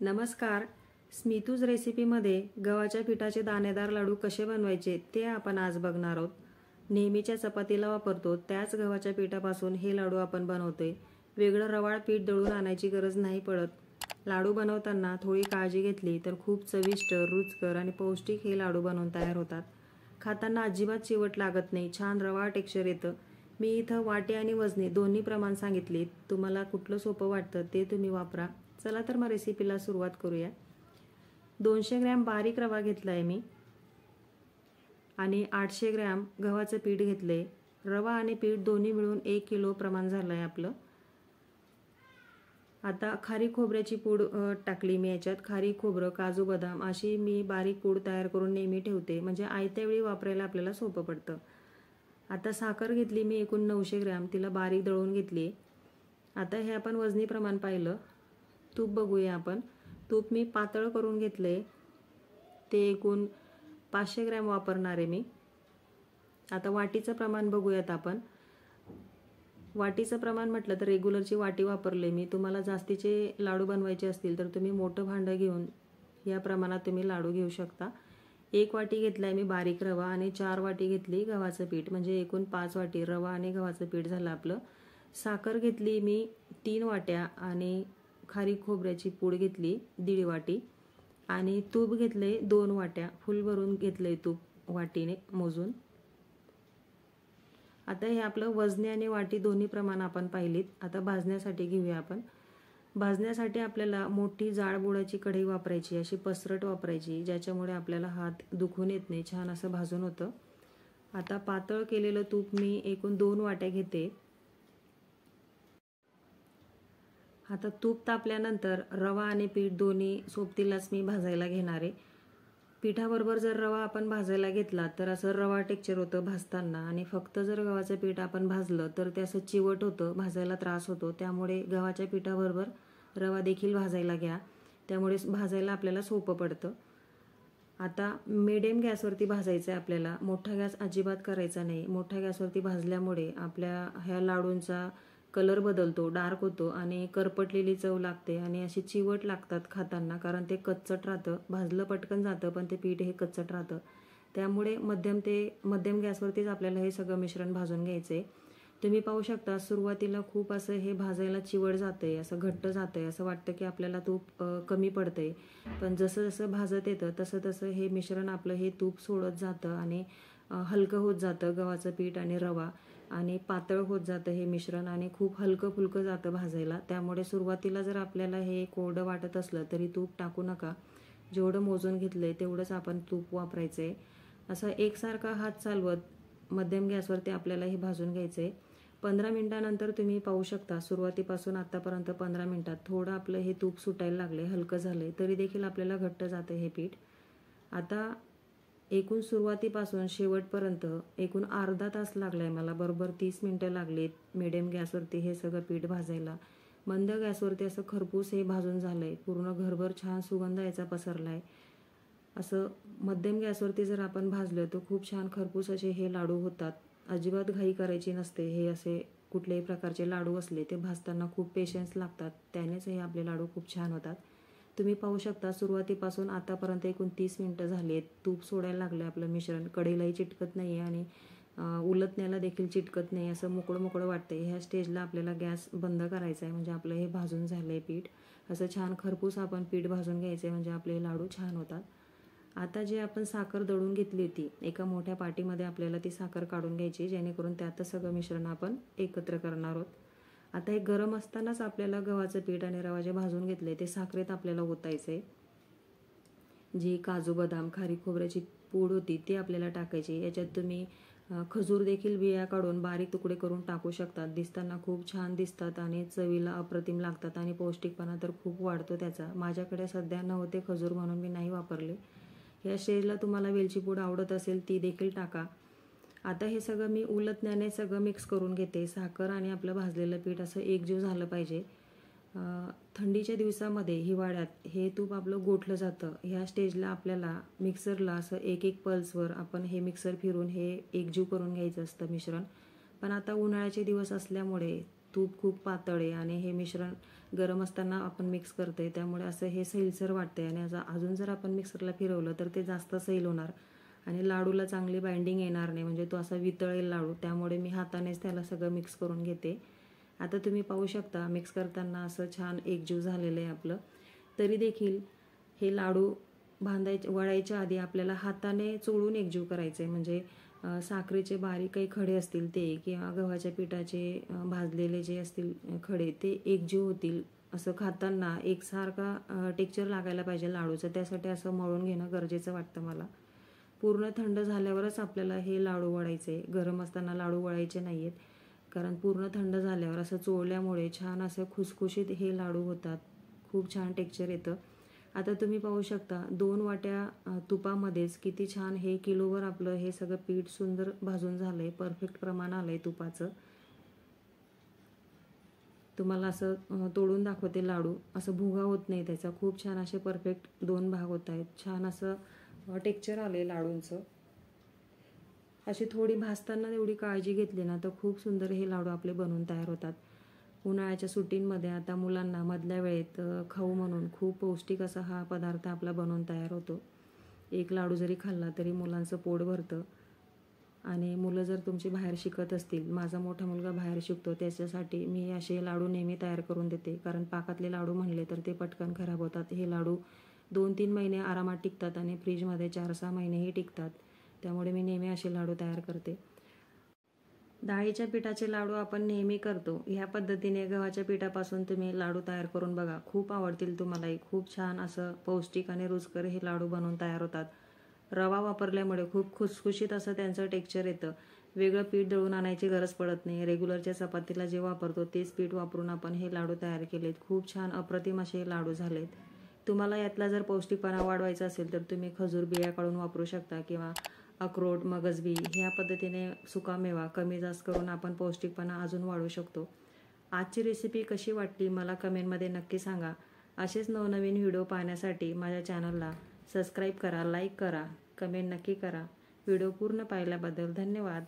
नमस्कार. स्मितूज रेसिपीमध्ये गव्हाच्या पिठाचे दाणेदार लाडू कसे बनवायचे ते आपण आज बघणार आहोत. नेहमीच्या चपातीला वापरतो त्याच गव्हाच्या पिठापासून हे लाडू आपण बनवतोय. वेगळं रवाळ पीठ दळून आणायची गरज नाही पडत. लाडू बनवताना थोडी काळजी घेतली तर खूप चविष्ट, रुचकर आणि पौष्टिक हे लाडू बनवून तयार होतात. खाताना अजिबात चिवट लागत नाही, छान रवाळ टेक्स्चर येतं. मी इथं वाटी आणि वजनी दोन्ही प्रमाण सांगितले. तुम्हाला कुठलं सोपं वाटतं ते तुम्ही वापरा. चला तर मग रेसिपीला सुरुवात करूया. 200 ग्रॅम बारीक रवा घेतला आहे मी आणि 800 ग्रॅम गव्हाचं पीठ घेतलंय. रवा आणि पीठ दोन्ही मिळून 1 किलो प्रमाण झालं आहे आपलं. आता खारीक खोबऱ्याची पूड टाकली मी याच्यात. खारीक खोबरं, काजू बदाम अशी मी बारीक पूड तयार करून नेहमी ठेवते, म्हणजे आयत्या वेळी वापरायला आपल्याला सोपं पडतं. आता साखर घेतली मी एकूण 900 ग्रॅम, तिला बारीक दळून घेतली. आता हे आपण वजनी प्रमाण पाहिलं. तूप बघूया आपण. तूप मी पातळ करून घेतले, ते एकूण 500 ग्रॅम वापरणार आहे मी. आता वाटीचं प्रमाण बघूयात आपण. वाटीचं प्रमाण म्हटलं तर रेग्युलरची वाटी वापरले मी. तुम्हाला जास्तीचे लाडू बनवायचे असतील तर तुम्ही मोठं भांडं घेऊन या प्रमाणात तुम्ही लाडू घेऊ शकता. 1 वाटी घेतला आहे मी बारीक रवा आणि 4 वाटी घेतली गव्हाचं पीठ, म्हणजे एकूण 5 वाटी रवा आणि गव्हाचं पीठ झालं आपलं. साखर घेतली मी 3 वाट्या आणि खारीक खोबऱ्याची पूड घेतली 1.5 वाटी आणि तूप घेतले 2 वाट्या. फुल भरून घेतले तूप वाटीने मोजून. आता हे आपलं वजनी आणि वाटी दोन्ही प्रमाण आपण पाहिलीत. आता भाजण्यासाठी घेऊया आपण. भाजण्यासाठी आपल्याला मोठी जाड बुडाची कढई वापरायची, अशी पसरट वापरायची, ज्याच्यामुळे आपल्याला हात दुखून येत नाही, छान असं भाजून होतं. आता पातळ केलेलं तूप मी एकूण 2 वाट्या घेते. आता तूप तापल्यानंतर रवा आणि पीठ दोन्ही सोबतीलाच मी भाजायला घेणार आहे. पिठाबरोबर जर रवा आपण भाजायला घेतला तर असं रवा टेक्स्चर होतं भाजताना, आणि फक्त जर गव्हाचं पीठ आपण भाजलं तर ते असं चिवट होतं, भाजायला त्रास होतो. त्यामुळे गव्हाच्या पिठाबरोबर रवा देखील भाजायला घ्या, त्यामुळे भाजायला आपल्याला सोपं पडतं. आता मिडियम गॅसवरती भाजायचं आहे आपल्याला. मोठा गॅस अजिबात करायचा नाही. मोठ्या गॅसवरती भाजल्यामुळे आपल्या ह्या लाडूंचा कलर बदलतो, डार्क होतो आणि करपटलेली चव लागते आणि अशी चिवट लागतात खाताना, कारण ते कच्चट राहतं. भाजलं पटकन जातं पण ते पीठ हे कच्चट राहतं. त्यामुळे मध्यम गॅसवरतीच आपल्याला हे सगळं मिश्रण भाजून घ्यायचं आहे. तुम्ही पाहू शकता सुरुवातीला खूप असं हे भाजायला चिवट जातंय, असं घट्ट जातंय, असं वाटतं की आपल्याला तूप कमी पडतंय. पण जसं जसं भाजत येतं तसं तसं हे मिश्रण आपलं हे तूप सोडत जातं आणि हलकं होत जातं गव्हाचं पीठ आणि रवा, आणि पातळ होत जातं हे मिश्रण आणि खूप हलकं फुलकं जातं भाजायला. त्यामुळे सुरुवातीला जर आपल्याला हे कोरडं वाटत असलं तरी तूप टाकू नका. जेवढं मोजून घेतलंय तेवढंच आपण तूप वापरायचं आहे. असं एकसारखा हात चालवत मध्यम गॅसवरती आपल्याला हे भाजून घ्यायचं आहे. 15 मिनिटानंतर तुम्ही पाहू शकता सुरुवातीपासून आतापर्यंत 15 मिनिटात थोडं आपलं हे तूप सुटायला लागले, हलकं झालंय, तरी देखील आपल्याला घट्ट जातं हे पीठ. आता एकूण सुरुवातीपासून शेवटपर्यंत एकूण अर्धा तास लागलाय मला, बरोबर 30 मिनिटं लागलीत मिडियम गॅसवरती हे सगळं पीठ भाजायला. मंद गॅसवरती असं खरपूस हे भाजून झालंय, पूर्ण घरभर छान सुगंध याचा पसरलाय. असं मध्यम गॅसवरती जर आपण भाजलं तर खूप छान खरपूस असे हे लाडू होतात. अजिबात घाई करायची नसते. हे असे कुठल्याही प्रकारचे लाडू असले ते भाजताना खूप पेशन्स लागतात, त्यानेच हे आपले लाडू खूप छान होतात. तुम्ही पाहू शकता सुरुवातीपासून आतापर्यंत एकूण 30 मिनिटं झाली आहेत. तूप सोडायला लागलं आपलं मिश्रण, कढईलाही चिटकत नाही आहे आणि उलटण्याला देखील चिटकत नाही, असं मोकळं मोकळं वाटतंय. ह्या स्टेजला आपल्याला गॅस बंद करायचा आहे, म्हणजे आपलं हे भाजून झालं आहे पीठ. असं छान खरपूस आपण पीठ भाजून घ्यायचं आहे, म्हणजे आपले लाडू छान होतात. आता जे आपण साखर दळून घेतली होती एका मोठ्या पाटीमध्ये आपल्याला ती साखर काढून घ्यायची, जेणेकरून त्यातच सगळं मिश्रण आपण एकत्र करणार आहोत. आता हे गरम असतानाच आपल्याला गव्हाचं पीठ आणि रवा जे भाजून घेतले ते साखरेत आपल्याला ओतायचं आहे. जी काजू बदाम खारीक खोबऱ्याची पूड होती ती आपल्याला टाकायची. याच्यात तुम्ही खजूर देखील बिया काढून बारीक तुकडे करून टाकू शकतात. दिसताना खूप छान दिसतात आणि चवीला अप्रतिम लागतात आणि पौष्टिकपणा तर खूप वाढतो त्याचा. माझ्याकडे सध्या नव्हते खजूर म्हणून मी नाही वापरले. या स्टेजला तुम्हाला वेलची पूड आवडत असेल ती देखील टाका. आता हे सगळं मी उलटण्याने सगळं मिक्स करून घेते. साखर आणि आपलं भाजलेलं पीठ असं एकजीव झालं पाहिजे. थंडीच्या दिवसामध्ये हिवाळ्यात हे तूप आपलं गोठलं जातं. ह्या स्टेजला आपल्याला मिक्सरला असं एक एक पल्सवर आपण हे मिक्सर फिरून हे एकजीव करून घ्यायचं असतं मिश्रण. पण आता उन्हाळ्याचे दिवस असल्यामुळे तूप खूप पातळ आहे आणि हे मिश्रण गरम असताना आपण मिक्स करतोय, त्यामुळे असं हे सैलसर वाटतंय आणि अजून जर आपण मिक्सरला फिरवलं तर ते जास्त सैल होणार आणि लाडूला चांगली बाइंडिंग येणार नाही, म्हणजे तो असा वितळेल लाडू. त्यामुळे मी हातानेच त्याला सगळं मिक्स करून घेते. आता तुम्ही पाहू शकता मिक्स करताना असं छान एकजीव झालेलं आहे आपलं. तरी देखील हे लाडू वळायच्या आधी आपल्याला हाताने चोळून एकजीव करायचे आहे, म्हणजे साखरेचे बारीक काही खडे असतील ते किंवा गव्हाच्या पिठाचे भाजलेले जे असतील खडे ते एकजीव होतील. असं खाताना एकसारखा टेक्स्चर लागायला पाहिजे लाडूचं, त्यासाठी असं मळून घेणं गरजेचं वाटतं मला. पूर्ण थंड झाल्यावरच आपल्याला हे लाडू वळायचे, गरम असताना लाडू वळायचे नाही आहेत, कारण पूर्ण थंड झाल्यावर असं चोळल्यामुळे छान असं खुसखुशीत हे लाडू होतात, खूप छान टेक्स्चर येतं. आता तुम्ही पाहू शकता 2 वाट्या तुपामध्येच किती छान हे किलोवर आपलं हे सगळं पीठ सुंदर भाजून झालं आहे, परफेक्ट प्रमाण आलं आहे तुपाचं. तुम्हाला असं तोडून दाखवते लाडू, असं भुगा होत नाही त्याचा, खूप छान असे परफेक्ट 2 भाग होत आहेत. छान असं टेक्स्चर आलं आहे लाडूंचं. अशी थोडी भाजताना एवढी काळजी घेतली ना तर खूप सुंदर हे लाडू आपले बनवून तयार होतात. उन्हाळ्याच्या सुट्टींमध्ये आता मुलांना मधल्या वेळेत खाऊ म्हणून खूप पौष्टिक असा हा पदार्थ आपला बनवून तयार होतो. एक लाडू जरी खाल्ला तरी मुलांचं पोट भरतं. आणि मुलं जर तुमची बाहेर शिकत असतील, माझा मोठा मुलगा बाहेर शिकतो, त्याच्यासाठी मी असे लाडू नेहमी तयार करून देते, कारण पाकातले लाडू म्हणले तर ते पटकन खराब होतात. हे लाडू 2-3 महिने आरामात टिकतात आणि फ्रीजमध्ये 4-6 महिनेही टिकतात, त्यामुळे मी नेहमी असे लाडू तयार करते. डाळीच्या पिठाचे लाडू आपण नेहमी करतो, ह्या पद्धतीने गव्हाच्या पिठापासून तुम्ही लाडू तयार करून बघा, खूप आवडतील तुम्हालाही. खूप छान असं पौष्टिक आणि रुचकर हे लाडू बनवून तयार होतात. रवा वापरल्यामुळे खूप खुसखुशीत असं त्यांचं टेक्स्चर येतं. वेगळं पीठ दळून आणायची गरज पडत नाही. रेग्युलरच्या चपातीला जे वापरतो तेच पीठ वापरून आपण हे लाडू तयार केलेत. खूप छान अप्रतिम असे लाडू झालेत. तुम्हाला यातला जर पौष्टिकपणा वाढवायचा असेल तर तुम्ही खजूर बिया काढून वापरू शकता किंवा अक्रोड, मगजबी ह्या पद्धतीने सुकामेवा कमी जास्त करून आपण पौष्टिकपणा अजून वाढवू शकतो. आजची रेसिपी कशी वाटली मला कमेंटमध्ये नक्की सांगा. असेच नवनवीन व्हिडिओ पाहण्यासाठी माझ्या चॅनलला सबस्क्राईब करा, लाईक करा, कमेंट नक्की करा. व्हिडिओ पूर्ण पाहिल्याबद्दल धन्यवाद.